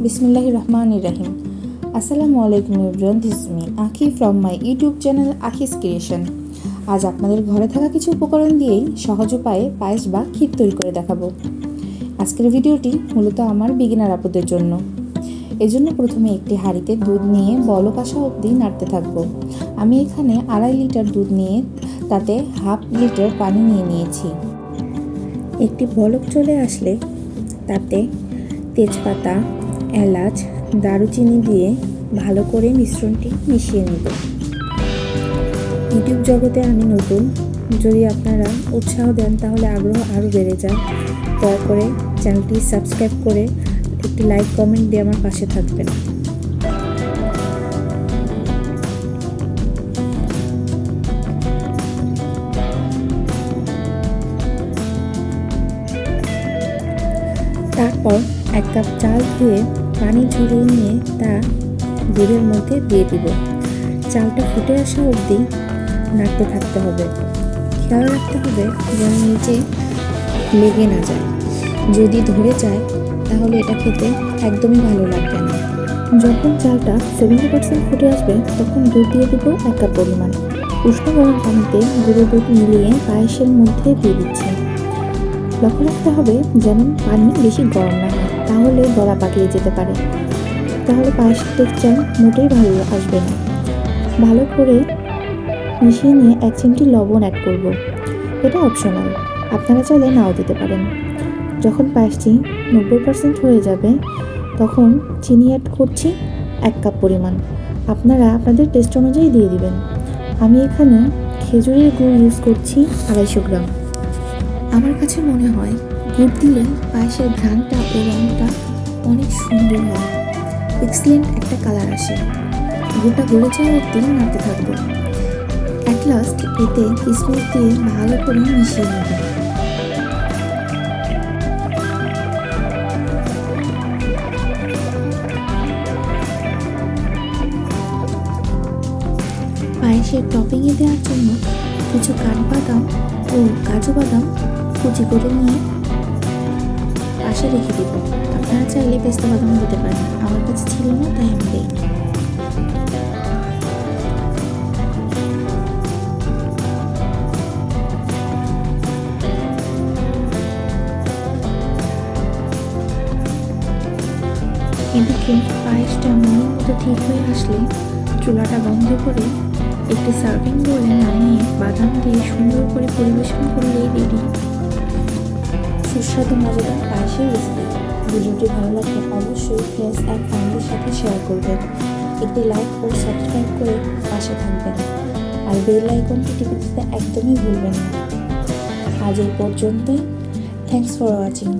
Bismillahirrahmanirrahim. আসসালামু আলাইকুম everyone, this is me Akhi from my YouTube channel Akhi's creation. আজ আপনাদের ঘরে থাকা কিছু উপকরণ দিয়েই সহজ উপায়ে পায়েস বা ক্ষীর তৈরি করে দেখাবো। আজকের ভিডিওটি মূলত আমার বিগিনার আপুদের জন্য। এজন্য প্রথমে একটি হাঁড়িতে দুধ নিয়ে বলক আসা অবধি নাড়তে থাকবো। আমি এখানে 2.5 লিটার দুধ নিয়ে তাতে হাফ লিটার পানি নিয়ে নিয়েছি। একটি বলক চলে আসলে তাতে তেজপাতা, এলাচ, দারুচিনি দিয়ে ভালো করে মিশ্রণটি মিশিয়ে নেব। ইউটিউব জগতে আমি নতুন, যদি আপনারা উৎসাহ দেন তাহলে আগ্রহ আরও বেড়ে যায়। দয়া করে চ্যানেলটি সাবস্ক্রাইব করে একটি লাইক কমেন্ট দিয়ে আমার পাশে থাকবেন। তারপর 1 কাপ চাল ধুয়ে পানি ঝরিয়ে নিয়ে তা দুধের মধ্যে দিয়ে দিব। চালটা ফুটে আসা অবধি নাড়তে থাকতে হবে। খেয়াল রাখতে হবে যেন নিচে লেগে না যায়। যদি ধরে যায় তাহলে এটা খেতে একদমই ভালো লাগবে না। যখন চালটা 70% ফুটে আসবে তখন দুধ দিয়ে দেবো 1 কাপ পরিমাণ। উষ্ণ গরম পানিতে গুঁড়ো দুধ মিলিয়ে পায়েসের মধ্যে দিয়ে দিচ্ছি। লক্ষ্য রাখতে হবে যেন পানি বেশি গরম না হয়, তাহলে গলা পাকিয়ে যেতে পারে। তাহলে পায়েসের টেক্সচার মোটেই ভালো আসবে না। ভালো করে মিশিয়ে নিয়ে 1 চিমটি লবণ অ্যাড করব। এটা অপশনাল, আপনারা চাইলে নাও দিতে পারেন। যখন পায়েসটি 90% হয়ে যাবে তখন চিনি অ্যাড করছি 1 কাপ পরিমাণ। আপনারা আপনাদের টেস্ট অনুযায়ী দিয়ে দিবেন। আমি এখানে খেজুরের গুড় ইউজ করছি 250 গ্রাম। আমার কাছে মনে হয় গুড় দিলে পায়েসের ঘ্রাণটা ও রঙটা অনেক সুন্দর হয়, এক্সিলেন্ট একটা কালার আসে। গুড়টা গলে যাওয়া অবধি নাড়তে থাকবো। অ্যাট লাস্ট এতে কিশমিশ দিয়ে ভালো করে মিশিয়ে নেব। পায়েসের টপিংয়ে দেওয়ার জন্য কিছু কাঠবাদাম ও কাজু বাদাম কুচি করে নিয়ে পাশে রেখে দেব। আপনারা চাইলে পেস্তা বাদামও দিতে পারেন, আমার কাছে ছিল না তাই আমি দিইনি। এদিকে পায়েসটা মনের মতো ঠিক হয়ে আসলে চুলাটা বন্ধ করে একটি সার্ভিং বোলে নামিয়ে বাদাম দিয়ে সুন্দর করে পরিবেশন করলেই রেডি সুস্বাদু মজাদার পায়েসের রেসিপি। ভিডিওটি ভালো লাগলে অবশ্যই ফ্রেন্ডস অ্যান্ড ফ্যামিলির সাথে শেয়ার করবেন। একটি লাইক ও সাবস্ক্রাইব করে পাশে থাকবেন, আর বেল আইকনটি টিপে দিতে একদমই ভুলবেন না। আজ এই পর্যন্তই। Thanks for watching.